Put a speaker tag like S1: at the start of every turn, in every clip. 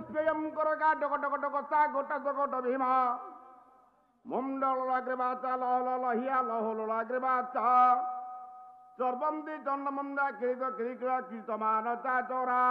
S1: স্বয়ং করগা doc doc doc সা গোটা জগট ভীমা মুন্ডল লাগরে বাচা লহ লহিয়া লহ লাগরে বাচা সর্বন্তি চন্ডমন্দা কিরিত কিরিকরা কীর্তমান চাচরা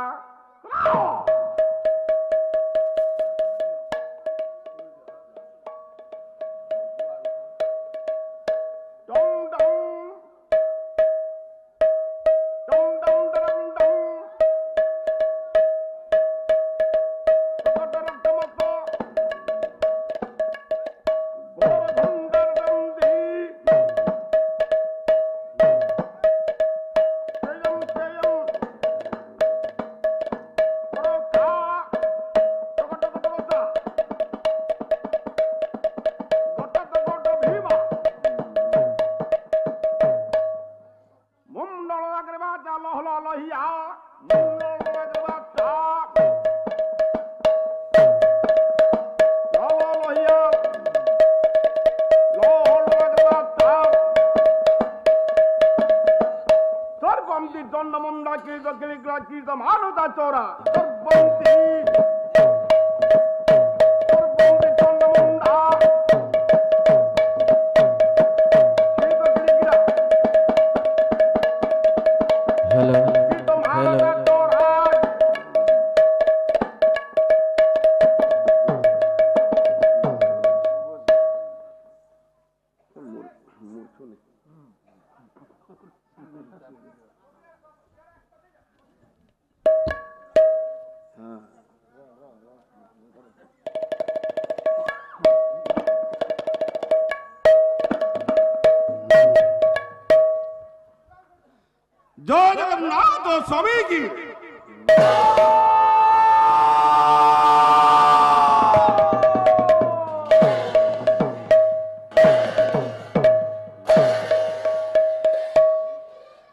S1: जय जगन्नाथ स्वामी की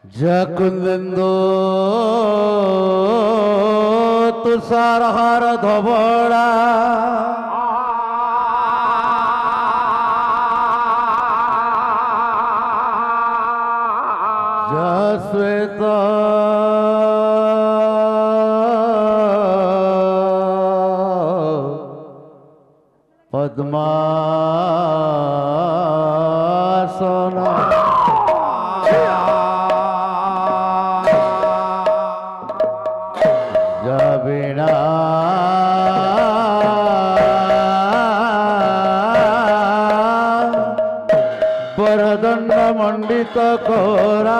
S2: जकुंदो तुषार हार धवड़ा श्वेत पद्मासन जबिना वरदंड मंडित कोरा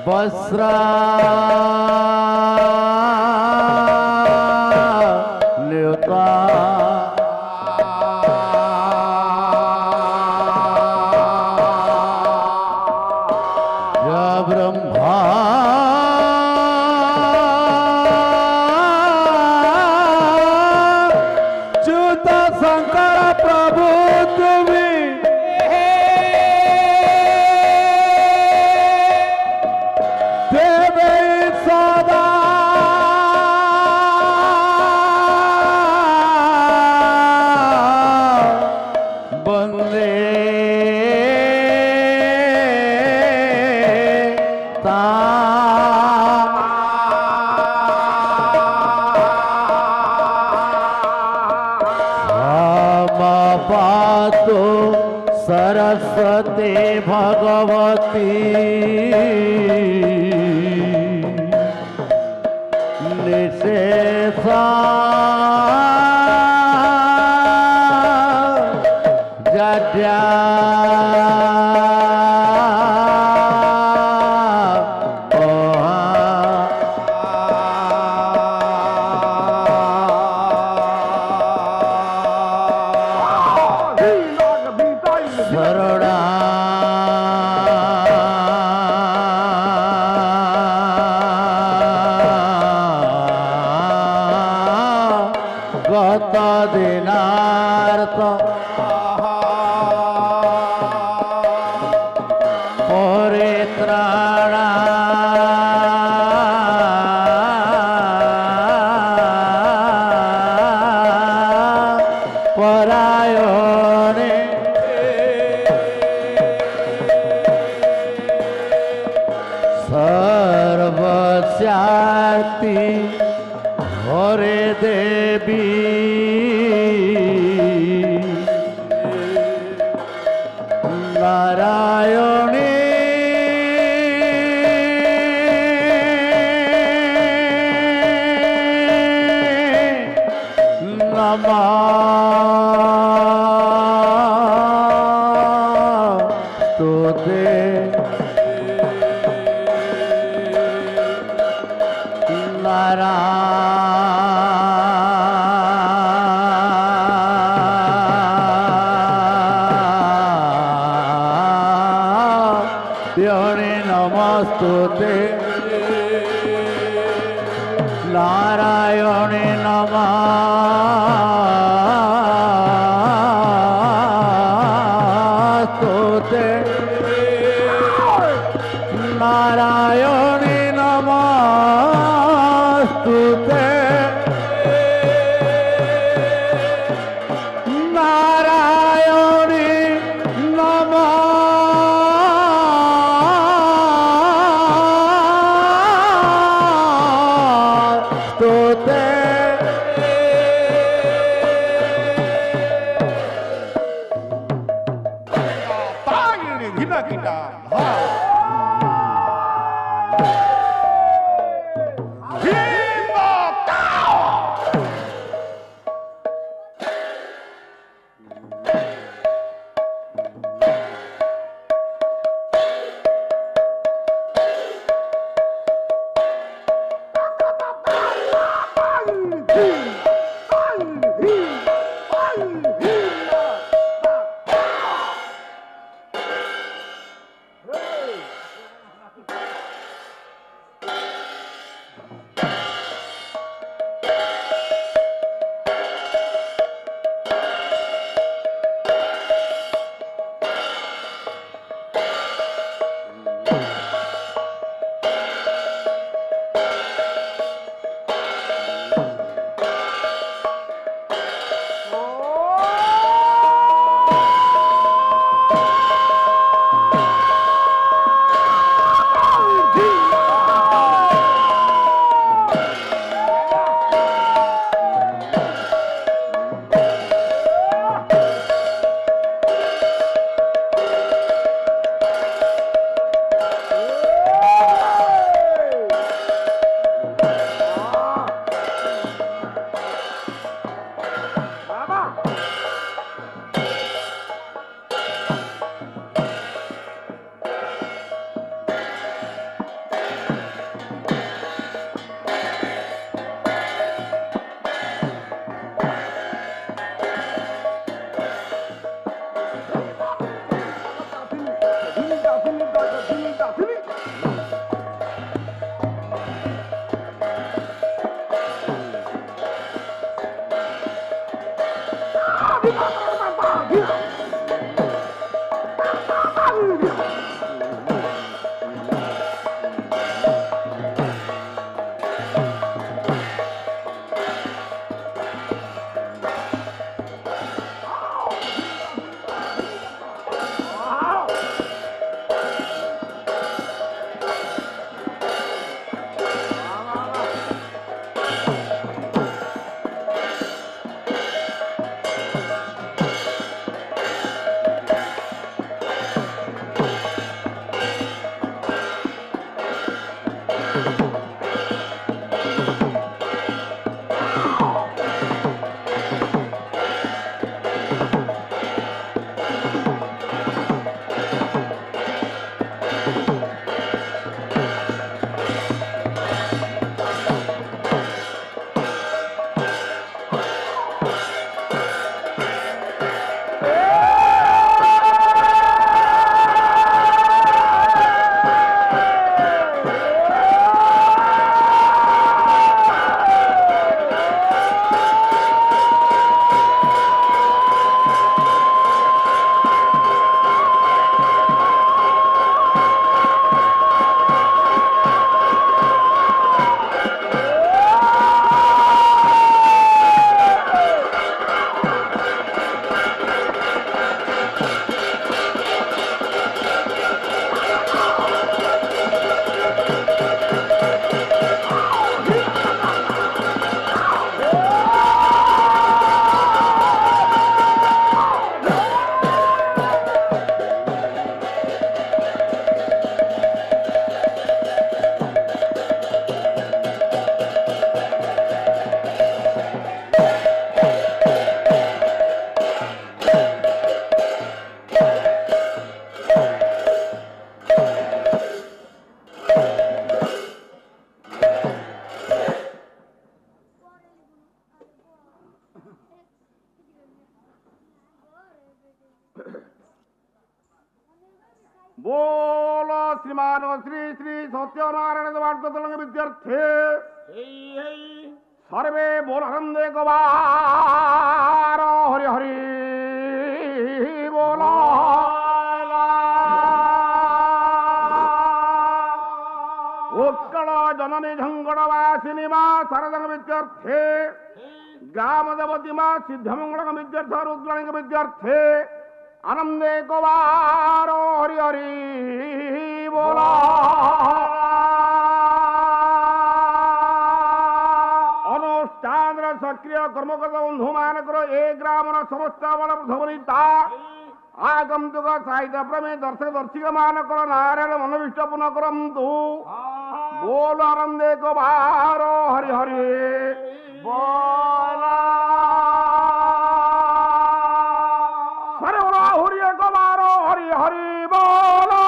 S2: वस्रा ल्योता ब्रह्मा च्युत शंकर प्रभु तुम्हें देवे सदा बंदे पातो सरस्वती भगवती निशेषा जड्या गत दिनार्थ परित्राणा নারায়ণে সর্বশক্তি হরে দেবী নারায়ণী নমস্তুতে নারায়ণে নমস্তুতে নারায়ণে নমস্তুতে নারায়ণে নমস্তুতে নারায়ণে নমস্তুতে
S1: बोल श्रीमान श्री श्री सत्यनारायण देवार्थ विद्यार्थे सर्वे बोल हरंदे गवार हरि हरि बोला उत्कल जननी झंगड़वासिनी मा सरदंग विद्यार्थे ग्राम देवती मा सिद्धमंगल विद्यार्थ रुद्राणी विद्यार्थे आनंदे गवार हरि हरि बोला अनुष्ठान सक्रिय कर्मकर्ता बंधु मानकर ए ग्राम समस्त बल प्रथमता आगंतुक साहित्य प्रेमी दर्शक दर्शिका मानकर नारायण मनोविष्ट पुनः करंतु बोल आनंदे गवार हरि हरि बोला हरि हरि बोलो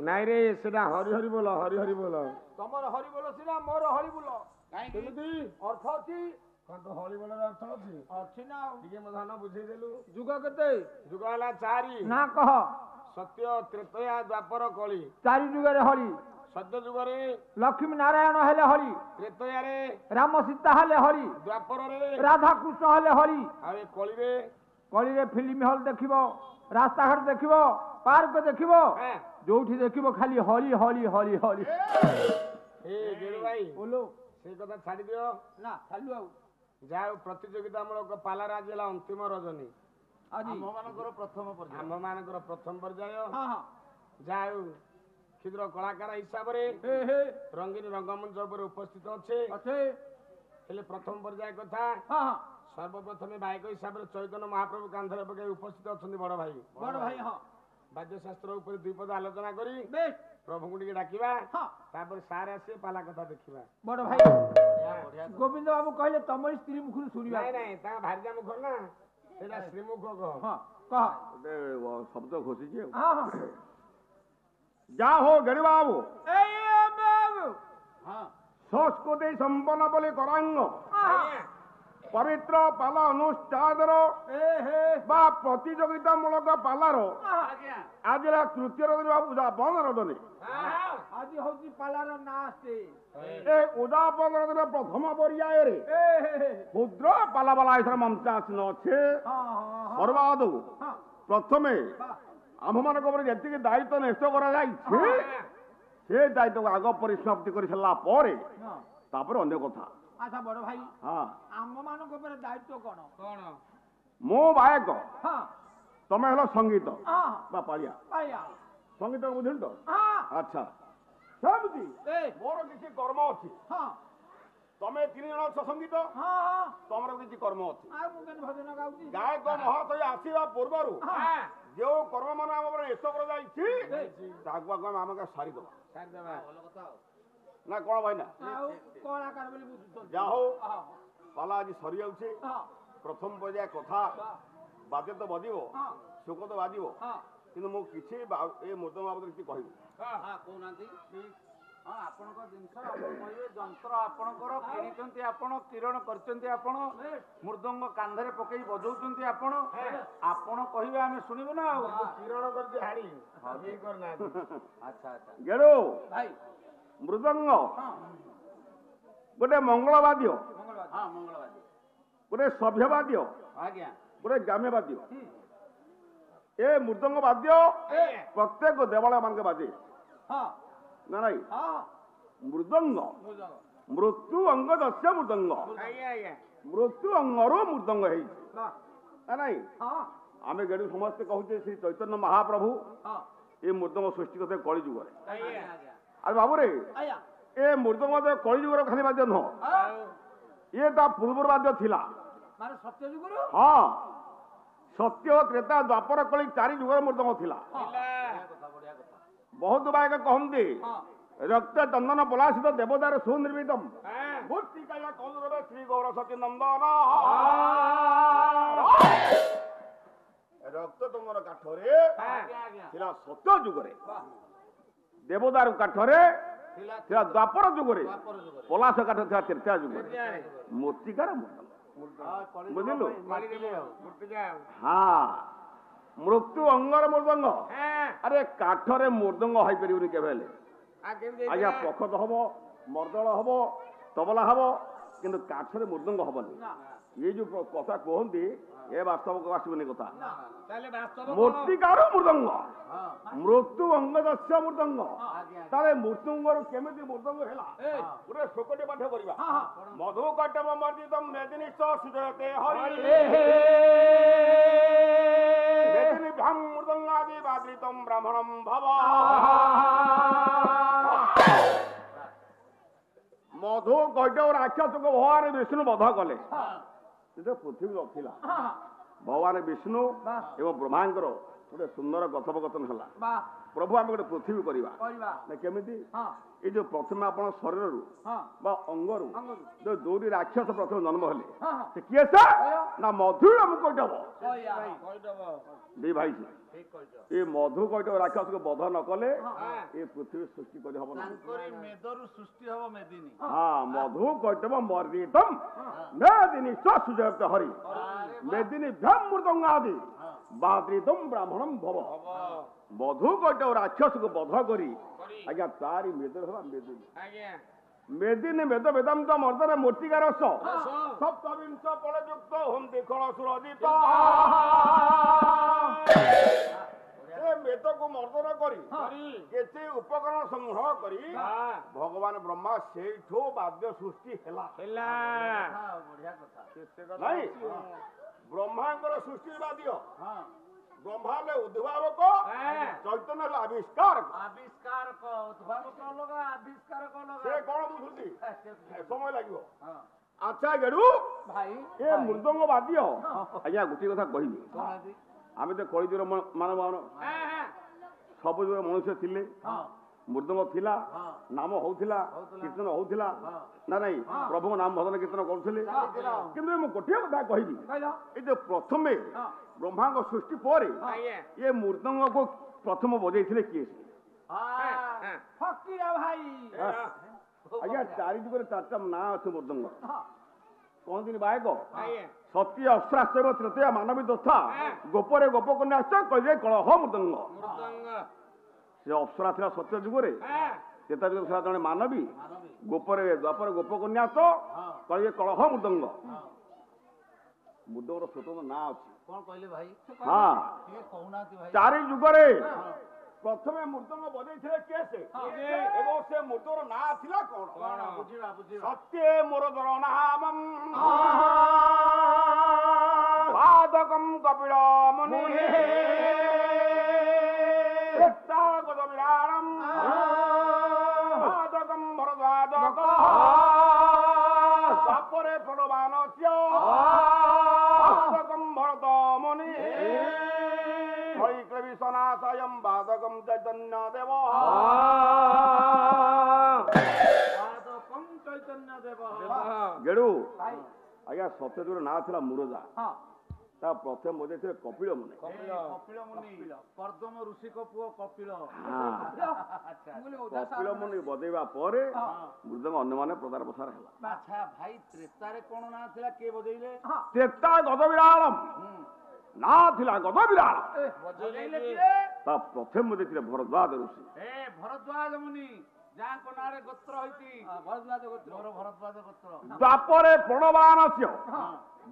S1: ନାଇଁ ରେ ସେଟା ହରି ହରି ବୋଲ ହରି ହରି ବୋଲ
S3: ତମର ହରି ବୋଲ ସିନା ମୋର ହରି ବୋଲ କେମିତି ଅର୍ଥ ଅଛି କଣ ତ ହରି ବୋଲର ଅର୍ଥ ଅଛି ଅଛି ନା ଟିକେ ମୋ ଧାନ ବୁଝେଇଦେଲୁ ଯୁଗ କେତେ ଯୁଗ ହେଲା 4 ନା କହ ସତ୍ୟ ତ୍ରେତୟା ଦ୍ୱାପର କଳି 4 ଯୁଗରେ ହରି ସତ୍ୟ ଯୁଗରେ ଲକ୍ଷ୍ମୀ ନାରାୟଣ ହେଲେ ହରି ତ୍ରେତୟାରେ ରାମ ସୀତା ହେଲେ ହରି ଦ୍ୱାପରରେ ରାଧା କୃଷ୍ଣ ହେଲେ ହରି ଆଉ ଏ କଳିରେ ଫିଲ୍ମ ହଲ୍ ଦେଖିବ ରାସ୍ତାଘାଟ ଦେଖିବ ପାର୍କ ଦେଖିବ ଯୋଉଠି ଦେଖିବ ଖାଲି ହରି ହରି ହରି ହରି ବୋଲୋ ସେ କଥା ଛାଡି ଦିଅ ନା ଛାଡୁ ଆଉ ଯାହା ପ୍ରତିଯୋଗିତାମୂଳକ ପାଲାର ଆଜି ହେଲା ଅନ୍ତିମ ରଜନୀ ଆମ୍ଭମାନଙ୍କର ପ୍ରଥମ ପର୍ଯ୍ୟାୟ ଯାହା ହେଉ କ୍ଷୁଦ୍ର କଳାକାର ହିସାବରେ ରଙ୍ଗୀନ ରଙ୍ଗମଞ୍ଚ ଉପରେ ଉପସ୍ଥିତ ଅଛେ ହେଲେ ପ୍ରଥମ ପର୍ଯ୍ୟାୟ କଥା ସର୍ବପ୍ରଥମେ ବାୟକ ହିସାବରେ ଚୈତନ୍ୟ ମହାପ୍ରଭୁ କାନ୍ଧରେ ପକାଇ ଉପସ୍ଥିତ ଅଛନ୍ତି ବଡ ଭାଇ ବାଦ୍ୟଶାସ୍ତ୍ର ଉପରେ 2 ପଦ ଆଲୋଚନା କରି ପ୍ରଭୁଙ୍କୁ ଟିକେ ଡାକିବା ତାପରେ ସାର୍ ଆସିବେ ପାଲା କଥା ଦେଖିବା ବଡ ଭାଇ ଗୋବିନ୍ଦ ବାବୁ କହିଲେ ତମରି ସ୍ତ୍ରୀ ମୁଖରୁ ଶୁଣିବା ନାଇଁ ତାଙ୍କ ଭାର୍ଯ୍ୟା ମୁଖ ନା ସେଇଟା ଶ୍ରୀମୁଖ କହ
S1: ଶବ୍ଦ ଘୋଷିଛି ଯା ହୋ ଗେଡ଼ି ବାବୁ ସଂସ୍କୃତି ସମ୍ପନ୍ନ ବୋଲି କରାଙ୍ଗ ପବିତ୍ର ପାଲା ଅନୁଷ୍ଠାନର ବା ପ୍ରତିଯୋଗିତାମୂଳକ ପାଲାର ଆଜି ହେଲା ତୃତୀୟ ରଜନୀ ବା ଉଦାପନ ରଜନୀ
S3: ଆଜି ହଉଛି ପାଲାର ନାସ୍ତେ
S1: ଏ ଉଦାପନ ରଜନୀର ପ୍ରଥମ ପର୍ଯ୍ୟାୟରେ କ୍ଷୁଦ୍ର ପାଲାବାଲା ଏଥର ମଞ୍ଚାସୀନ ଅଛେ ସର୍ବାଦ ପ୍ରଥମେ ଆମ୍ଭମାନଙ୍କ ଉପରେ ଯେତିକି ଦାୟିତ୍ୱ ନ୍ୟସ୍ତ କରାଯାଇଛି ସେ ଦାୟିତ୍ୱକୁ ଆଗ ପରିସମାପ୍ତି କରି ସାରିଲା ପରେ ତାପରେ ଅନ୍ୟ କଥା
S3: ଆଚ୍ଛା ବଡ ଭାଇ ଆମମାନଙ୍କ ଉପରେ ଦାୟିତ୍ୱ କଣ କଣ
S1: ମୁଁ ବାୟକ ତମେ ହେଲ ସଙ୍ଗୀତ ବା ପାଳିଆ ସଙ୍ଗୀତ ବୁଝିଲ ତ ଆଚ୍ଛା ସେମିତି ମୋର କିଛି କର୍ମ ଅଛି ତମେ 3 ଜଣ ଅଛ ସଙ୍ଗୀତ ତମର କିଛି କର୍ମ ଅଛି ଗାୟକ ମହାଶୟ ଆସିବା ପୂର୍ବରୁ ଯେଉଁ କର୍ମ ମାନେ ଆମ ଉପରେ ଏସ କରାଯାଇଛି ତାକୁ ଆଗ ଆମେ ସାରିଦେବା ନା କଣ ଭାଇନା ଯାହା ହଉ ପାଲା ଆଜି ସରିଯାଉଛି ପ୍ରଥମ ପର୍ଯ୍ୟାୟ କଥା ବାଦ୍ୟ ତ ବଜିବ ଶୋକ ତ ବାଜିବ କିନ୍ତୁ ମୁଁ କିଛି ଏ ମୃଦଙ୍ଗ ବାବଦରେ କିଛି କହିବି
S3: କହୁନାହାନ୍ତି ଆପଣଙ୍କ ଜିନିଷ ଆପଣ କହିବେ ଯନ୍ତ୍ର ଆପଣଙ୍କର କିଣିଛନ୍ତି ଆପଣ କିରଣ କରିଛନ୍ତି ଆପଣ ମୃଦଙ୍ଗ କାନ୍ଧରେ ପକେଇ ବଜଉଛନ୍ତି ଆପଣ ଆପଣ କହିବେ ଆମେ ଶୁଣିବୁ ନା ଆଉ କିରଣ କରିଛି ହାଡି କରିନାହାନ୍ତି ଆଚ୍ଛା ଆଚ୍ଛା
S1: ଗେଡୁ ଭାଇ ମୃଦଙ୍ଗ ଗୋଟେ ମଙ୍ଗଳବାଦ୍ୟ ଗୋଟେ ସଭ୍ୟବାଦ୍ୟ ଗୋଟେ ଗ୍ରାମ୍ୟବାଦ୍ୟ ଏ ମୃଦଙ୍ଗ ବାଦ୍ୟ ପ୍ରତ୍ୟେକ ଦେବାଳୟ ମାନଙ୍କ ବାଜେ ନା ନାଇଁ ମୃଦଙ୍ଗ ମୃତ୍ୟୁ ଅଙ୍ଗ ଦସ୍ୟ ମୃଦଙ୍ଗ ମୃତ୍ୟୁ ଅଙ୍ଗରୁ ମୃଦଙ୍ଗ ହେଇଛି ନା ନାଇଁ ଆମେ ଗେଡୁ ସମସ୍ତେ କହୁଛେ ଶ୍ରୀ ଚୈତନ୍ୟ ମହାପ୍ରଭୁ ଏ ମୃଦଙ୍ଗ ସୃଷ୍ଟି କରିଥିଲେ କଳି ଯୁଗରେ ଆରେ ବାବୁରେ ଏ ମୃଦଙ୍ଗ କଳି ଯୁଗର ଖାଲି ବାଦ୍ୟ ନୁହଁ ଇଏ ତା ପୂର୍ବରୁ ବାଦ୍ୟ ଥିଲା ହଁ ସତ୍ୟ ତ୍ରେତା ଦ୍ୱାପର କଳି 4 ଯୁଗର ମୃଦଙ୍ଗ ଥିଲା ବହୁତ ବାୟକ କହନ୍ତି ରକ୍ତ ଚନ୍ଦନ ପଲାଶିତ ଦେବଦାର ସୁନିର୍ମିତମ୍ ଶ୍ରୀ ଗୌର ସତୀ ନନ୍ଦନ ରକ୍ତ ଚନ୍ଦନ କାଠରେ ଥିଲା ସତ୍ୟ ଯୁଗରେ ଦେବଦାରୁ କାଠରେ ଥିଲା ଦ୍ୱାପର ଯୁଗରେ ପଲାଶ କାଠ ଥିଲା ତ୍ରେତା ଯୁଗରେ ମୂର୍ତ୍ତିକାର ବୁଝିଲୁ ହଁ ମୃତ୍ୟୁ ଅଙ୍ଗର ମୃଦଙ୍ଗ ଆରେ କାଠରେ ମୃଦଙ୍ଗ ହେଇପାରିବନି କେବେ ହେଲେ ଆଜ୍ଞା ପଖତ ହବ ମର୍ଦଳ ହବ ତବଲା ହବ କିନ୍ତୁ କାଠରେ ମୃଦଙ୍ଗ ହବନି ये जो कथा कहती ए वास्तव आसबनी कथा मूर्तिकार मृदंग मृत्यु अंग दस्य मृदंग ताले मृत्युंगर केमिति मृदंग हैला पूरे शोकटे पाठ करबा मधु कटम मर्दितम मेदिनिष्ठ सुजते हरि मेदिनि भ्रम मृदंगादि बाद्रितम ब्राह्मणम भव मधु कटम राक्षस को भगवान विष्णु बध कले पृथ्वी रखिला भगवान विष्णु एवं ब्रह्मांकर गोटे सुंदर कथोपकथन है प्रभु आम गोटे पृथ्वी करवा केमिति ये जो प्रथम आप शरीर अंगर जो दौरी राक्षस प्रथम जन्म हेले किए ना मधु कैटव दी भाई ये मधु कैटव राक्षस को बध न कले ये पृथ्वी सृष्टि कर हाँ मधु कैटव मर्दितम मेदिनी सुजत हरि मेदिनी भ्रम मृदंगादि बाद्रितम ब्राह्मणम भव मधु कैटव राक्षस को बध करी आज्ञा तारी मेदर मेदिनी मेदिनी वेद वेदांत मर्दन मूर्तिकार रस सप्तविंश फलयुक्त हंति खलसुरजित वेद को मर्दन करी केते उपकरण संग्रह करी भगवान ब्रह्मा सेठो वाद्य सृष्टि हेला नहीं ब्रह्मांकर सृष्टि वाद्य ब्रह्मा ने उद्भावक चैतन्य आविष्कार से कौन बुझुती समय लगे अच्छा गेडू भाई ये मृदंग वाद्य आज्ञा गोटे कथा कहबी आम तो कलिजुर मानव सब जुग मनुष्य थिले मृदंग थिला नाम होउथिला कीर्तन होउथिला ना नहीं प्रभु नाम भजन कीर्तन करथिले किंतु मु गोटे कथा कहबी ए जो प्रथमे ब्रह्मा को सृष्टि पर ये मृदंग को प्रथम बजे किए आज्ञा 4 जुग 4टा ना अच्छे मृदंग कहती बायक सत्य अश्राश्चर्य तृतीय मानवी दस्था गोपरे गोप कन्या कहे कलह मृदंग से अप्सरा था सत्य जुगरे त्रेता जुग था जड़े मानवी गोपरे द्वापर गोप कन्या कहे कलह मृदंग मृदंगर स्वतंत्र ना अच्छी कौन कहले भाई हाँ 4 जुगरे प्रथमे मृदंग बजे केसे एवं से मृदंगर ना थिला कौन सत्य मोर दर नामम वादकम कपिल मुनि गदविराणम वादकम भरद्वाजक तापरे प्रणवानस्य वादकम भरत मुनि विश्वनाशयम वादकम चैतन्य देव गेडू आज्ञा सत्य जुग ना था मुरजा प्रथम बजे थे कपिल मुनि ऋषि को पुओ कपिल कपिल मुनि बजेवा परे मृदंग अन्य माने प्रदार प्रसार है अच्छा भाई त्रेतारे कोन ना थिला के बजेइले त्रेता गदविराणम ना थिला गदविराण प्रथम बजे थे भरद्वाज ऋषि भरद्वाज मुनि जाको नारे गोत्र होइति भरद्वाज गोत्र भरद्वाज गोत्र द्वापरे प्रणवानस्य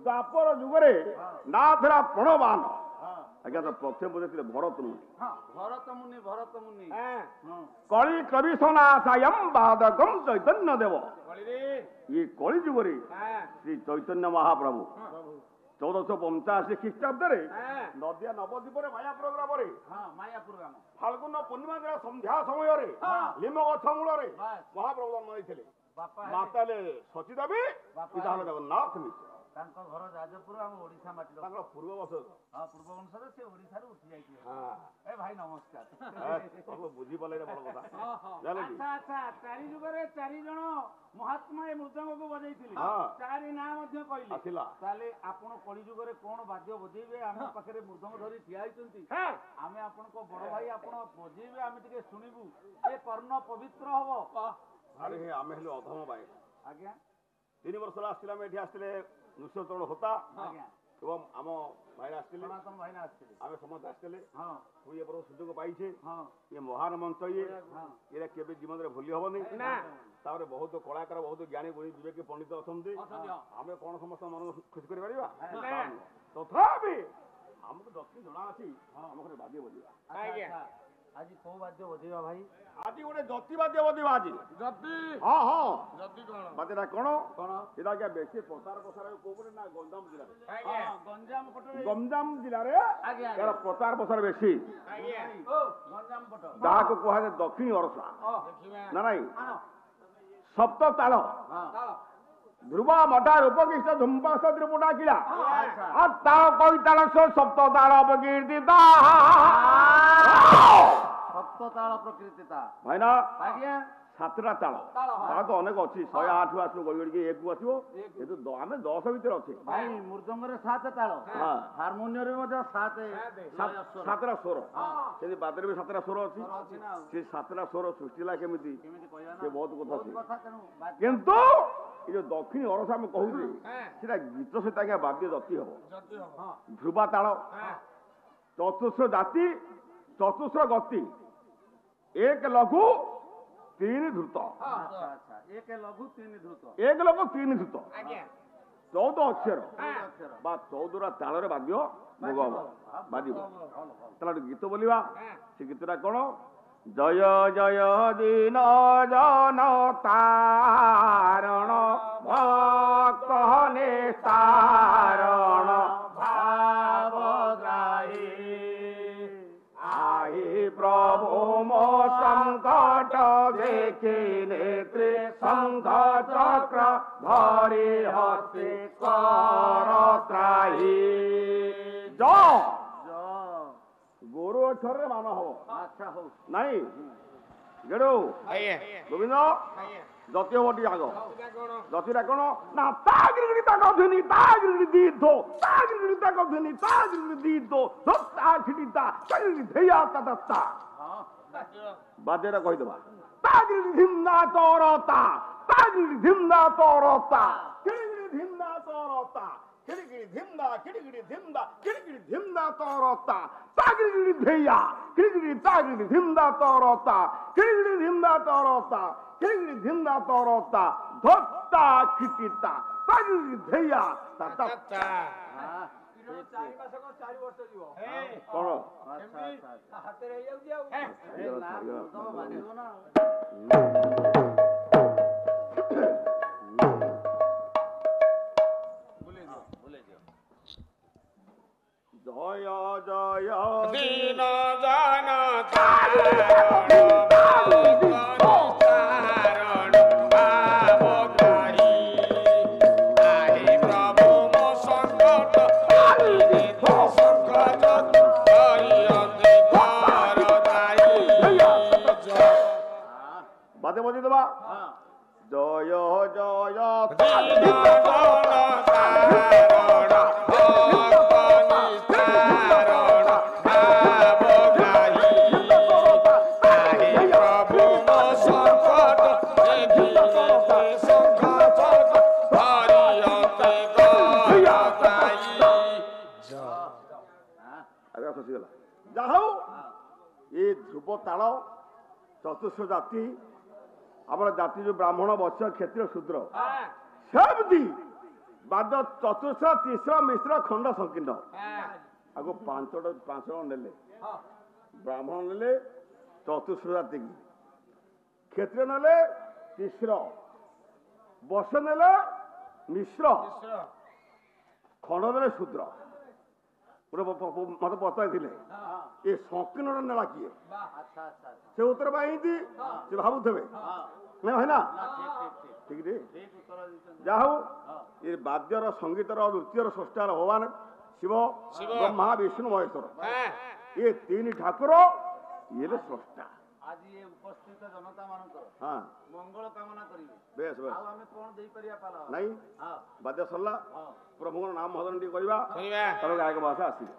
S1: द्वापर जुगरे ना थिला प्रणवान ଆଜ୍ଞା ତ ପ୍ରଥମେ ବୁଝେଇଥିଲେ ଭରତ ମୁନି
S2: ଭରତ ମୁନି
S1: କଳି କବିଶନା ସାୟಂ ବାଦକಂ ଚୈତନ୍ୟ ଦେବ ଇଏ କଳି ଯୁଗରେ ଶ୍ରୀ ଚୈତନ୍ୟ ମହାପ୍ରଭୁ 1485 ଖ୍ରୀଷ୍ଟାବ୍ଦରେ ନଦିଆ ନବଦ୍ୱୀପରେ ମାୟାପୁର ଗ୍ରାମରେ ଫାଲ୍ଗୁନ ପୂର୍ଣ୍ଣିମା ଦିନ ସନ୍ଧ୍ୟା ସମୟରେ ଲିମ ଗଛ ମୂଳରେ ମହାପ୍ରଭୁ ଜନ୍ମ ନେଇଥିଲେ। ମାତା ସଚୀ ଦେବୀ ପିତା ହେଲେ ଜଗନ୍ନାଥ ମିଶ୍ର।
S2: ତାଙ୍କ ଘର ଯାଜପୁର ଆମ ଓଡିଶା ମାଟିର
S1: ତାଙ୍କର ପୂର୍ବ ବଂଶଜ
S2: ପୂର୍ବ ବଂଶରେ ସେ ଓଡିଶାରୁ ଉଠି ଯାଇଥିଲେ। ଏ ଭାଇ ନମସ୍କାର।
S1: ବୁଝିପାରିଲେ ବଡ କଥା।
S2: ଆଚ୍ଛା ଚାରି ଯୁଗରେ 4 ଜଣ ମହାତ୍ମା ଏ ମୃଦଙ୍ଗକୁ ବଜେଇଥିଲେ। 4 ନାଁ ମଧ୍ୟ କହିଲେ। ତାହେଲେ ଆପଣ କଳି ଯୁଗରେ କଣ ବାଦ୍ୟ ବଜେଇବେ? ଆମ ପାଖରେ ମୃଦଙ୍ଗ ଧରି ଠିଆ ହେଇଛନ୍ତି। ଆମେ ଆପଣଙ୍କ ବଡ ଭାଇ, ଆପଣ ବଜେଇବେ, ଆମେ ଟିକେ ଶୁଣିବୁ। ଏ କର୍ଣ୍ଣ ପବିତ୍ର ହବ।
S1: ଆରେ ଆମେ ହେଲୁ ଅଧମ ଭାଇ।
S2: ଆଜ୍ଞା
S1: 3 ବର୍ଷ ହେଲା ଆସିଥିଲେ। ଆମେ ଏଠି ଆସିଥିଲେ ନୃସିଂହଚରଣ ହୋତା ଏବଂ ଆମ ଭାଇନା ଆସିଥିଲେ, ଆମେ ସମସ୍ତେ ଆସିଥିଲେ। ଇଏ ବଡ ସୁଯୋଗ ପାଇଛେ। ଇଏ ମହାନ ମଞ୍ଚ ଇଏ କେବେ ଜୀବନରେ ଭୁଲି ହବନି। ତାପରେ ବହୁତ କଳାକାର, ବହୁତ ଜ୍ଞାନୀ ଗୁଣୀ ବିବେକୀ ପଣ୍ଡିତ ଅଛନ୍ତି। ଆମେ କଣ ସମସ୍ତ ମନ ଖୁସି କରିପାରିବା? ତଥାପି ଆମକୁ ଦକ୍ଷିଣ ଜଣା ଅଛି ଆମ ଘରେ ବାଦ୍ୟ ବଜେଇବା।
S2: ଆଜି କୋଉ ବାଦ୍ୟ ବଜେଇବା ଭାଇ?
S1: ଆଜି ଗୋଟେ ଜତି ବାଦ୍ୟ ବଜେଇବା। ଆଜି ବାଦ୍ୟଟା କଣ? ସେଟା ଆଜ୍ଞା ବେଶୀ ପ୍ରଚାର ପ୍ରସାର କୋଉପଟେ ନା ଗଞ୍ଜାମ ଜିଲ୍ଲାରେ। ଗଞ୍ଜାମ ଜିଲ୍ଲାରେ ଏହାର ପ୍ରଚାର ପ୍ରସାର ବେଶୀ। ଯାହାକୁ କୁହାଯାଏ ଦକ୍ଷିଣୀ ଅରସା ନା ନାଇଁ। ସପ୍ତ ତାଳ ଧ୍ରୁବ ମଠା ରୂପକୃଷ୍ଣ ଝୁମ୍ପାସ ତ୍ରିପୁଟା କିଳା ତାଳ କଇତାଳ ସପ୍ତ ତାଳ ଅପକୀର୍ତ୍ତି
S2: ସପ୍ତତାଳ ପ୍ରକୃତିତା
S1: ଭାଇନା। 7ଟା ତାଳ ତାଳ ତ ଅନେକ ଅଛି। 108ରୁ ଆସିବ ଗଳି ଗଳିକି 1କୁ ଆସିବ। କିନ୍ତୁ ଆମେ 10 ଭିତରେ ଅଛେ
S2: ଭାଇ। ମୃଦଙ୍ଗରେ 7 ତାଳ, ହାରମୋନିୟମରେ ମଧ୍ୟ
S1: 7ଟା ସ୍ୱର। ସେମିତି ବାଦ୍ୟରେ ବି 7ଟା ସ୍ୱର ଅଛି। ସେ 7ଟା ସ୍ୱର ସୃଷ୍ଟି ହେଲା କେମିତି ସେ ବହୁତ କଥା ଅଛି। କିନ୍ତୁ ଏ ଯୋଉ ଦକ୍ଷିଣୀ ଅରସା ଆମେ କହୁଛେ ସେଟା ଗୀତ ସହିତ ଆଜ୍ଞା ବାଦ୍ୟ ଜତି ହବ। ଧ୍ରୁବା ତାଳ, ଚତୁସ୍ର ଜାତି, ଚତୁସ୍ର ଗତି, 1 ଲଘୁ 3 ଧୃତ।
S2: 1 ଲଘୁ 3 ଧୃତ।
S1: 1 ଲଘୁ 3 ଧୃତ 14 ଅକ୍ଷର ବା 14ଟା ତାଳରେ ବାଦ୍ୟ ଭୋଗ ହବ, ବାଜିବ। ତାହେଲେ ଗୀତ ବୋଲିବା। ସେ ଗୀତଟା କଣ? ଜୟ ଜୟ ଦିନ ଜନ ତାରଣ ଭକ୍ତ ନିସ୍ତାରଣ ଭାବଗ୍ରାହୀ ଆହି ପ୍ରଭୁ ମୋ ସଂକଟ ଦେଖି ନେତ୍ରୀ ଶଙ୍ଖ ଚକ୍ର ଧରି ହସ୍ତେ କର ତ୍ରାହି। ଗୋରୁ ଅକ୍ଷରରେ ମାନ ହବ ନାଇଁ। ଗେଡୁ ଗୋବିନ୍ଦ ଜତି ହବ ଟିକେ ଆଗ। ଜତିଟା କଣ ନା ତାଗିରି ତାକ ଧ୍ୱନି ତାଗିରି ଦି ଧୋ ତାଗିରି ତାକ ଧ୍ୱନି ତାଗିରି ଦି ଧୋ ତା ଖିଟିତା ତାଗିରି ଧେୟା ତଦସ୍ତା। ବାଦ୍ୟଟା କହିଦେବା। ତାଗିରି ଧିମ୍ନା ତୋରତା ତାଗିରି ଧିମ୍ନା ତୋରତା କିଣିକିରି ଧିମ୍ନା ତୋରତା କିଣିକିରି ଧିମ୍ନା କିଣିକିରି ଧିମ୍ନା କିଣିକିରି ଧିମ୍ନା ତୋରତା ତାଗିରି ଧେୟା କିଣିକିରି ତାଗିରି ଧିମ୍ନା ତୋରତା କିଣିକିରି ଧିମ୍ନା ତୋରତା କିଣିକିରି ଧିମ୍ନା ତୋରତା ଧତ୍ତା ଖିଟିତା ତାଗିରି ଧେୟା ତଦସ୍ତା।
S2: 4 ମାସ 4 ବର୍ଷ ଯିବ
S1: କଣ
S2: ହାତରେ ହେଇଯାଉଛି ଆଉ।
S1: ଜୟ ଜୟ
S3: ଦିନ ଜନ
S1: বাদে বজে দেবা। জয় জয় ଯାହା ହଉ ଏ ଧ୍ରୁବ ତାଳ ଚତୁର୍ଥ ଜାତି ଆମର ଜାତି ଯୋଉ ବ୍ରାହ୍ମଣ ବୈଶ୍ୟ କ୍ଷତ୍ରିୟ ଶୂଦ୍ର ସେମିତି ବାଦ ଚତୁର୍ଥ ତିସ୍ର ମିଶ୍ର ଖଣ୍ଡ ସଂକୀର୍ଣ୍ଣ ଆଗ ପାଞ୍ଚ ଜଣ ନେଲେ ବ୍ରାହ୍ମଣ ନେଲେ ଚତୁର୍ଥ ଜାତିକି କ୍ଷତ୍ରିୟ ନେଲେ ତିସ୍ର ବସ ନେଲେ ମିଶ୍ର ଖଣ୍ଡ ନେଲେ ଶୂଦ୍ର ମତେ ପଚାରିଥିଲେ ଏ ସଂକୀର୍ଣ୍ଣ ନେଲା କିଏ ସେ ଉତ୍ତର ପାଇନ୍ତି ସେ ଭାବୁଥିବେ ନା ଠିକ ରେ ଯାହା ହଉ ଏ ବାଦ୍ୟର ସଙ୍ଗୀତର ନୃତ୍ୟର ସ୍ରଷ୍ଟାର ଭଗବାନ ଶିବ ବ୍ରହ୍ମା ବିଷ୍ଣୁ ମହେଶ୍ୱର ଏ ତିନି ଠାକୁର ଇଏ ସ୍ରଷ୍ଟା
S2: ଆଜି ଏ ଉପସ୍ଥିତ ଜନତା ମାନଙ୍କର ମଙ୍ଗଳ କାମନା କରିବେ
S1: ବେଶ ବେଶ
S2: ଆଉ ଆମେ କଣ ଦେଇପାରିବା ପାଲା
S1: ନାଇଁ ବାଦ୍ୟ ସରିଲା ପ୍ରଭୁଙ୍କର ନାମ ମହୋଦୟ ଟିକେ କରିବା ତାପରେ ଗାୟକ ଭାଷା ଆସିବେ।